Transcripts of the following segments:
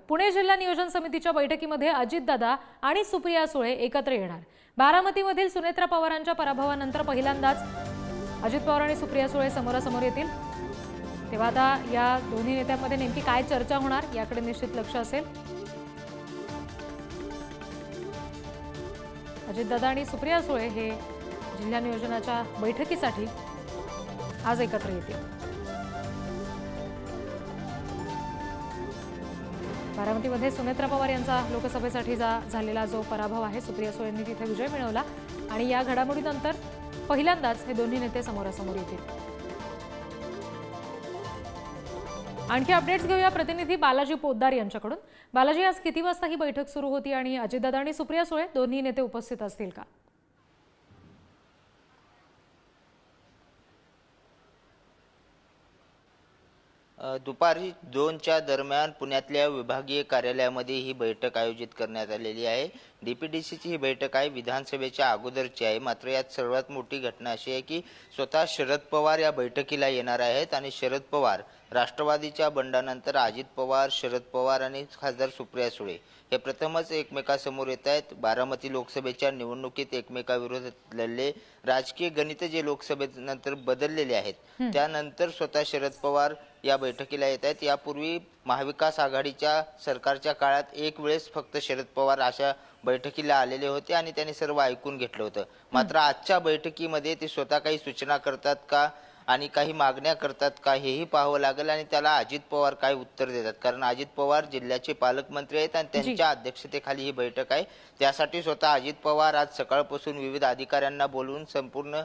पुणे जिल्हा नियोजन समितीच्या बैठकीमध्ये अजितदादा आणि सुप्रिया सुळे एकत्र येणार। बारामतीमधील सुनेत्रा पवारांच्या पराभवानंतर पहिल्यांदाच अजित पवार आणि सुप्रिया सुळे समोरासमोर येतील। तेव्हा आता या दोन्ही नेत्यांमध्ये नेमकी काय चर्चा होणार याकडे निश्चित लक्ष असेल। अजितदादा आणि सुप्रिया सुळे हे जिल्हा नियोजनाच्या बैठकीसाठी आज एकत्र येतील। बारामतीमध्ये सुनेत्रा पवार यांचा लोकसभेसाठी झालेला जो पराभव आहे, सुप्रिया सुळेंनी तिथे विजय मिळवला आणि या घडामोडीनंतर पहिल्यांदाच हे दोन्ही नेते समोरासमोर येतील। आणखी अपडेट्स घेऊया प्रतिनिधी बालाजी पोद्दार यांच्याकडून। बालाजी, आज किती वाजता ही बैठक सुरू होती आणि अजितदादा आणि सुप्रिया सुळे दोन्ही नेते उपस्थित असतील का? दुपारी 2च्या दरम्यान पुण्यातल्या विभागीय कार्यालयामध्ये ही बैठक आयोजित करण्यात आलेली आहे। डीपीडीसीची ही बैठक आहे, विधानसभेच्या अगोदरची आहे। मात्र यात सर्वात मोठी घटना अशी आहे की स्वतः शरद पवार या बैठकीला येणार आहेत आणि शरद पवार राष्ट्रवादीच्या बंडानंतर अजित पवार, शरद पवार आणि खासदार सुप्रिया सुळे हे प्रथमच एकमेकांसमोर येत आहेत। बारामती लोकसभेच्या निवडणुकीत एकमेकांविरोधात लढले, राजकीय गणित जे लोकसभेनंतर बदललेले आहेत, त्यानंतर स्वतः शरद पवार या बैठकीला येत आहेत। यापूर्वी महाविकास आघाडीच्या सरकारच्या काळात एक वेळेस फक्त शरद पवार अशा बैठकीला आलेले होते आणि त्यांनी सर्व ऐकून घेतलं होतं। मात्र आजच्या बैठकीमध्ये ते स्वतः काही सूचना करतात का आणि काही मागण्या करतात का हेही पाहावं लागेल आणि त्याला अजित पवार काय उत्तर देतात, कारण अजित पवार जिल्ह्याचे पालकमंत्री आहेत आणि त्यांच्या अध्यक्षतेखाली ही बैठक आहे। त्यासाठी स्वतः अजित पवार आज सकाळपासून विविध अधिकाऱ्यांना बोलवून संपूर्ण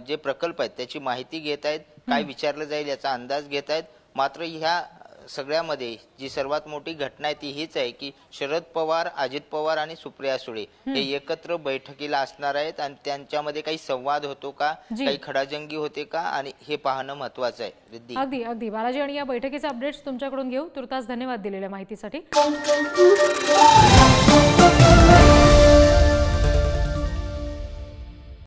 जे प्रकल्प आहेत त्याची माहिती घेत आहेत, काय विचारलं जाईल याचा अंदाज घेत आहेत। मात्र ह्या सगळ्यामध्ये जी सर्वात मोठी घटना आहे ती हीच आहे की शरद पवार, अजित पवार आणि सुप्रिया सुळे हे एकत्र बैठकीला असणार आहेत आणि त्यांच्यामध्ये काही संवाद होतो का, काही खडाजंगी होते का, आणि हे पाहणं महत्त्वाचं आहे। रिद्धी, अगदी बालाजी, आणि या बैठकीचे अपडेट्स तुमच्याकडून घेऊ। तुर्तास धन्यवाद दिलेल्या माहितीसाठी।